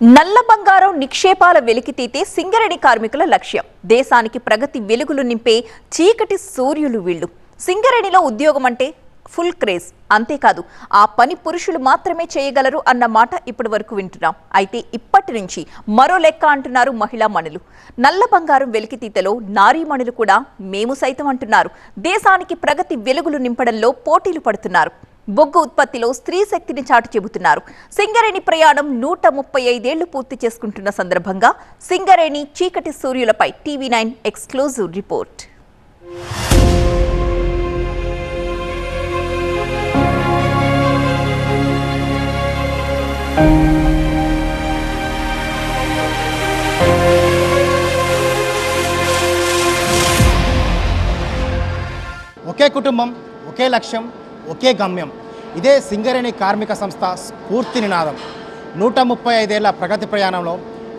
నల్ల బంగారం నిక్షేపాల వెలికితీతే సింగరేణి కార్మికుల లక్ష్యం. దేశానికి ప్రగతి వెలుగులు నింపే చీకటి సూర్యులు వీళ్ళు. సింగరేణిలో ఉద్యోగం అంటే ఫుల్ క్రేజ్. అంతేకాదు ఆ పని పురుషులు మాత్రమే చేయగలరు అన్న మాట ఇప్పటి వరకు వింటున్నాం. అయితే ఇప్పటి నుంచి మరో లెక్క అంటున్నారు మహిళా మణులు. నల్ల బంగారం వెలికితీతలో నారీమణులు కూడా మేము సైతం అంటున్నారు. దేశానికి ప్రగతి వెలుగులు నింపడంలో పోటీలు పడుతున్నారు. బొగ్గు ఉత్పత్తిలో స్త్రీ శక్తిని చాటు చెబుతున్నారు. సింగరేణి ప్రయాణం 135 ఏళ్లు పూర్తి చేసుకుంటున్న సందర్భంగా సింగరేణి చీకటి సూర్యులపై TV9 ఎక్స్క్లూజివ్ రిపోర్ట్. ఒకే కుటుంబం, ఒకే లక్ష్యం, ఒకే గమ్యం. ఇదే సింగరేణి కార్మిక సంస్థ స్ఫూర్తి నినాదం. 135 ఏళ్ల ప్రగతి ప్రయాణంలో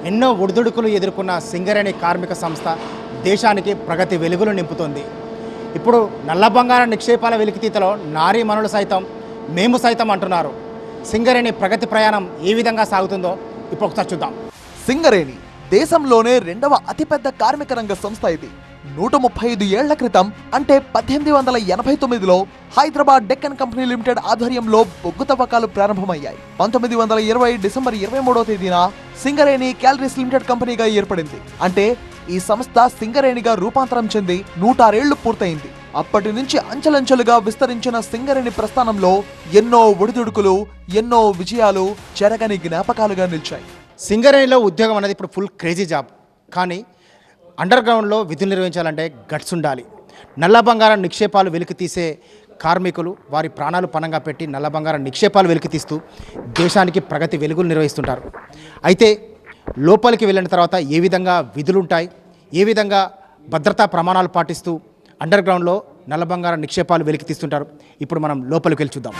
ఎన్నో ఒడిదుడుకులు ఎదుర్కొన్న సింగరేణి కార్మిక సంస్థ దేశానికి ప్రగతి వెలుగులు నింపుతోంది. ఇప్పుడు నల్ల బంగారం నిక్షేపాల వెలికితీతలో నారీమణులు సైతం మేము సైతం అంటున్నారు. సింగరేణి ప్రగతి ప్రయాణం ఏ విధంగా సాగుతుందో ఇప్పుడు ఒకసారి చూద్దాం. సింగరేణి దేశంలోనే రెండవ అతిపెద్ద కార్మిక రంగ సంస్థ. ఇది 135 ఏళ్ల క్రితం అంటే 1889లో హైదరాబాద్ డెక్కన్ కంపెనీ లిమిటెడ్ ఆధ్వర్యంలో బొగ్గు తవ్వకాలు ప్రారంభమయ్యాయి. 1920 డిసెంబర్ 23వ తేదీన సింగరేణి క్యాలరీస్ లిమిటెడ్ కంపెనీగా ఏర్పడింది. అంటే ఈ సంస్థ సింగరేణిగా రూపాంతరం చెంది 106 ఏళ్లు పూర్తయింది. అప్పటి నుంచి అంచెలంచెలుగా విస్తరించిన సింగరేణి ప్రస్థానంలో ఎన్నో ఒడిదుడుకులు, ఎన్నో విజయాలు చెరగని జ్ఞాపకాలుగా నిలిచాయి. సింగరేణిలో ఉద్యోగం అనేది ఇప్పుడు ఫుల్ క్రేజీ జాబ్. కానీ అండర్ గ్రౌండ్లో విధులు నిర్వహించాలంటే గట్స్ ఉండాలి. నల్ల బంగారం నిక్షేపాలు వెలికి తీసే కార్మికులు వారి ప్రాణాలు పణంగా పెట్టి నల్ల బంగారం నిక్షేపాలు వెలికి తీస్తూ దేశానికి ప్రగతి వెలుగులు నిర్వహిస్తుంటారు. అయితే లోపలికి వెళ్ళిన తర్వాత ఏ విధంగా విధులుంటాయి, ఏ విధంగా భద్రతా ప్రమాణాలు పాటిస్తూ అండర్ గ్రౌండ్లో నల్ల బంగారం నిక్షేపాలు వెలికి తీస్తుంటారు. ఇప్పుడు మనం లోపలికి వెళ్ళి చూద్దాం.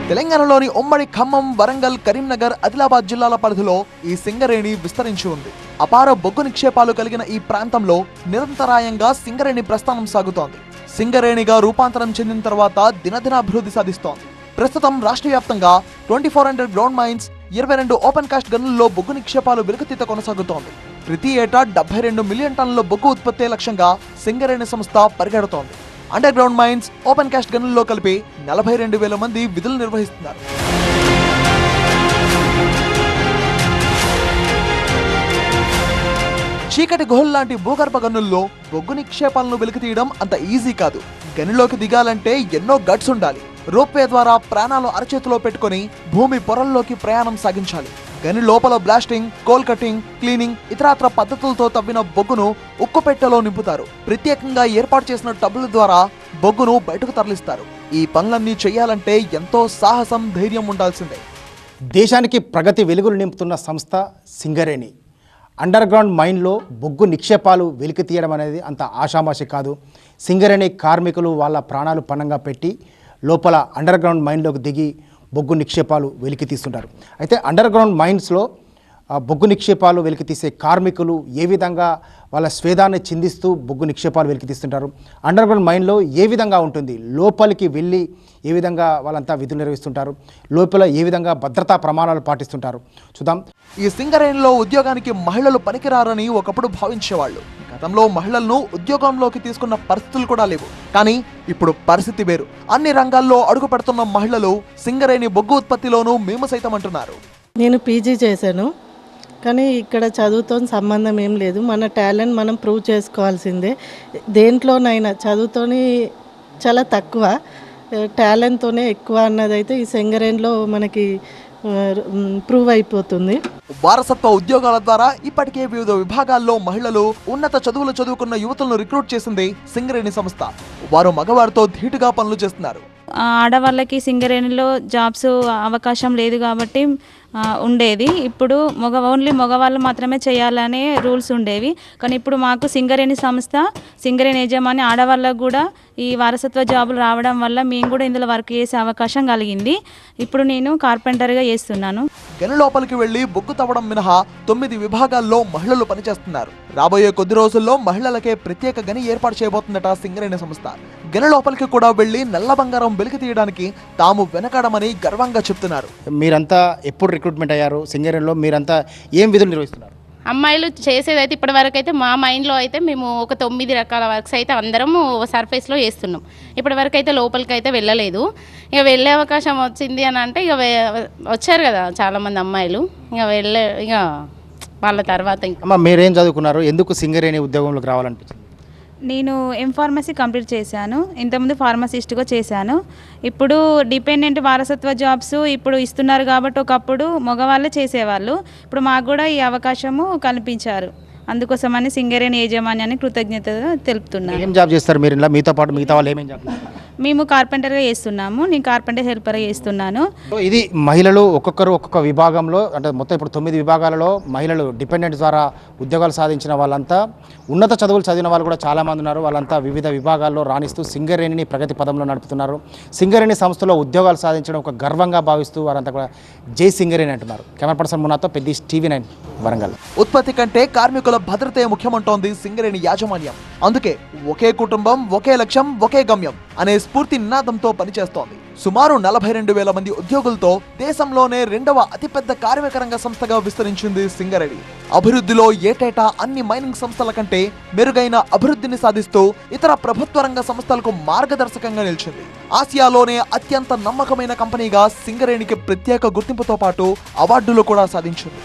తెలంగాణలోని ఉమ్మడి ఖమ్మం, వరంగల్, కరీంనగర్, ఆదిలాబాద్ జిల్లాల పరిధిలో ఈ సింగరేణి విస్తరించి ఉంది. అపార బొగ్గు నిక్షేపాలు కలిగిన ఈ ప్రాంతంలో నిరంతరాయంగా సింగరేణి ప్రస్థానం సాగుతోంది. సింగరేణిగా రూపాంతరం చెందిన తర్వాత దినదినాభివృద్ధి సాధిస్తోంది. ప్రస్తుతం రాష్ట్ర వ్యాప్తంగా 2400 గ్రౌండ్ మైన్స్, 22 ఓపెన్ కాస్ట్ గనుల్లో బొగ్గు నిక్షేపాలు వెలికితీత కొనసాగుతోంది. ప్రతి ఏటా 72 మిలియన్ టన్నుల బొగ్గు ఉత్పత్తే లక్ష్యంగా సింగరేణి సంస్థ పరిగెడుతోంది. Under ground mines, open cast గనుల్లో కలిపి 42,000 మంది విధులు నిర్వహిస్తున్నారు. చీకటి గుహల్లాంటి భూగర్భ గనుల్లో బొగ్గు నిక్షేపాలను వెలికితీయడం అంత ఈజీ కాదు. గనిలోకి దిగాలంటే ఎన్నో గట్స్ ఉండాలి. రోప్వే ద్వారా ప్రాణాలు అరచేతిలో పెట్టుకుని భూమి పొరల్లోకి ప్రయాణం సాగించాలి. గని లోపల బ్లాస్టింగ్, కోల్ కటింగ్, క్లీనింగ్, ఇతరత్ర పద్ధతులతో తవ్విన బొగ్గును ఉక్కుపెట్టెలో నింపుతారు. ప్రత్యేకంగా ఏర్పాటు చేసిన టబ్బుల ద్వారా బొగ్గును బయటకు తరలిస్తారు. ఈ పనులన్నీ చేయాలంటే ఎంతో సాహసం, ధైర్యం ఉండాల్సిందే. దేశానికి ప్రగతి వెలుగులు నింపుతున్న సంస్థ సింగరేణి. అండర్ గ్రౌండ్ మైన్లో బొగ్గు నిక్షేపాలు వెలికి తీయడం అనేది అంత ఆషామాషి కాదు. సింగరేణి కార్మికులు వాళ్ళ ప్రాణాలు పణంగా పెట్టి లోపల అండర్ గ్రౌండ్ మైన్లోకి దిగి బొగ్గు నిక్షేపాలు వెలికి తీస్తుంటారు. అయితే అండర్ గ్రౌండ్ మైన్స్లో బొగ్గు నిక్షేపాలు వెలికి తీసే కార్మికులు ఏ విధంగా వాళ్ళ స్వేదాన్ని చిందిస్తూ బొగ్గు నిక్షేపాలు వెలికి తీస్తుంటారు, అండర్ గ్రౌండ్ మైన్లో ఏ విధంగా ఉంటుంది, లోపలికి వెళ్ళి ఏ విధంగా వాళ్ళంతా విధులు నిర్వహిస్తుంటారు, లోపల ఏ విధంగా భద్రతా ప్రమాణాలు పాటిస్తుంటారు చూద్దాం. ఈ సింగరేణిలో ఉద్యోగానికి మహిళలు పనికిరారని ఒకప్పుడు భావించేవాళ్ళు. గతంలో మహిళలను ఉద్యోగంలోకి తీసుకున్న పరిస్థితులు కూడా లేవు. కానీ ఇప్పుడు పరిస్థితి వేరు. అన్ని రంగాల్లో అడుగు పెడుతున్న మహిళలు సింగరేణి బొగ్గు ఉత్పత్తిలోనూ మేము సైతం అంటున్నారు. నేను పీజీ చేశాను, కానీ ఇక్కడ చదువుతో సంబంధం ఏం లేదు. మన టాలెంట్ మనం ప్రూవ్ చేసుకోవాల్సిందే. దేంట్లోనైనా చదువుతోని చాలా తక్కువ, టాలెంట్తోనే ఎక్కువ అన్నదైతే ఈ సింగరేణిలో మనకి ప్రూవ్ అయిపోతుంది. వారసత్వ ఉద్యోగాల ద్వారా ఇప్పటికే వివిధ విభాగాల్లో మహిళలు ఉన్నత చదువులు చదువుకున్న యువతులను రిక్రూట్ చేసింది సింగరేణి సంస్థ. వారు మగవారితో ధీటుగా పనులు చేస్తున్నారు. ఆడవాళ్ళకి సింగరేణిలో జాబ్స్ అవకాశం లేదు కాబట్టి ఉండేది. ఇప్పుడు ఓన్లీ మగవాళ్ళు మాత్రమే చేయాలనే రూల్స్ ఉండేవి. కానీ ఇప్పుడు మాకు సింగరేణి సంస్థ, సింగరేణి యజమాని ఆడవాళ్ళకు కూడా ఈ వారసత్వ జాబులు రావడం వల్ల మేము కూడా ఇందులో వర్క్ చేసే అవకాశం కలిగింది. ఇప్పుడు నేను కార్పెంటర్గా చేస్తున్నాను. గని లోపలికి వెళ్లి బొగ్గు తవ్వడం మినహా 9 విభాగాల్లో మహిళలు పనిచేస్తున్నారు. రాబోయే కొద్ది రోజుల్లో మహిళలకే ప్రత్యేక గని ఏర్పాటు చేయబోతుందట సింగరేణి సంస్థ. గని లోపలికి కూడా వెళ్లి నల్ల బంగారం వెలికి తీయడానికి తాము వెనకాడమని గర్వంగా చెప్తున్నారు. మీరంతా ఎప్పుడు రిక్రూట్మెంట్ అయ్యారు? సింగరేణిలో మీరంతా ఏం విధులు నిర్వహిస్తున్నారు? అమ్మాయిలు చేసేదైతే ఇప్పటి వరకు అయితే మా మైండ్లో అయితే మేము ఒక 9 రకాల వర్క్స్ అయితే అందరము సర్ఫేస్లో చేస్తున్నాం. ఇప్పటి వరకు అయితే లోపలికి అయితే వెళ్ళలేదు. ఇక వెళ్ళే అవకాశం వచ్చింది అని అంటే ఇక వచ్చారు కదా చాలామంది అమ్మాయిలు, ఇక వాళ్ళ తర్వాత అమ్మ మీరేం చదువుకున్నారు? ఎందుకు సింగరేణి ఉద్యోగంలోకి రావాలనిపించింది? నేను ఫార్మసీ కంప్లీట్ చేశాను. ఇంతకుముందు ఫార్మసిస్ట్గా చేశాను. ఇప్పుడు డిపెండెంట్ వారసత్వ జాబ్స్ ఇప్పుడు ఇస్తున్నారు కాబట్టి ఒకప్పుడు మగవాళ్ళే చేసేవాళ్ళు. ఇప్పుడు మాకు కూడా ఈ అవకాశము కల్పించారు. అందుకోసమని సింగరేణి యాజమాన్యాన్ని కృతజ్ఞతగా తెలుపుతున్నాను. ఏం జాబ్ చేస్తారు మీరు? ఇలా మీతో పాటు మిగతా వాళ్ళు ఏమేం జాబ్ చేస్తారు? మేము కార్పెంటర్గా చేస్తున్నాము. నేను కార్పెంటర్ హెల్పర్గా చేస్తున్నాను. ఇది మహిళలు ఒక్కొక్కరు ఒక్కొక్క విభాగంలో, అంటే మొత్తం ఇప్పుడు 9 విభాగాలలో మహిళలు డిపెండెంట్ ద్వారా ఉద్యోగాలు సాధించిన వాళ్ళంతా, ఉన్నత చదువులు చదివిన వాళ్ళు కూడా చాలామంది ఉన్నారు. వాళ్ళంతా వివిధ విభాగాల్లో రాణిస్తూ సింగరేణిని ప్రగతి పదంలో నడుపుతున్నారు. సింగరేణి సంస్థలో ఉద్యోగాలు సాధించడం ఒక గర్వంగా భావిస్తూ వారంతా కూడా జై సింగరేణి అంటున్నారు. కెమెరా పర్సన్ మునాతో పెద్ద TV9 వరంగల్. ఉత్పత్తి కంటే కార్మికుల భద్రతే ముఖ్యమంటోంది సింగరేణి యాజమాన్యం. అందుకే ఒకే కుటుంబం, ఒకే లక్ష్యం, ఒకే గమ్యం అనే స్ఫూర్తి నినాదంతో పనిచేస్తోంది. సుమారు 42,000 మంది ఉద్యోగులతో దేశంలోనే 2వ అతిపెద్ద కార్మిక రంగ సంస్థగా విస్తరించింది సింగరేణి. అభివృద్ధిలో ఏటేటా అన్ని మైనింగ్ సంస్థల కంటే మెరుగైన అభివృద్ధిని సాధిస్తూ ఇతర ప్రభుత్వ రంగ సంస్థలకు మార్గదర్శకంగా నిలిచింది. ఆసియాలోనే అత్యంత నమ్మకమైన కంపెనీగా సింగరేణికి ప్రత్యేక గుర్తింపుతో పాటు అవార్డులు కూడా సాధించింది.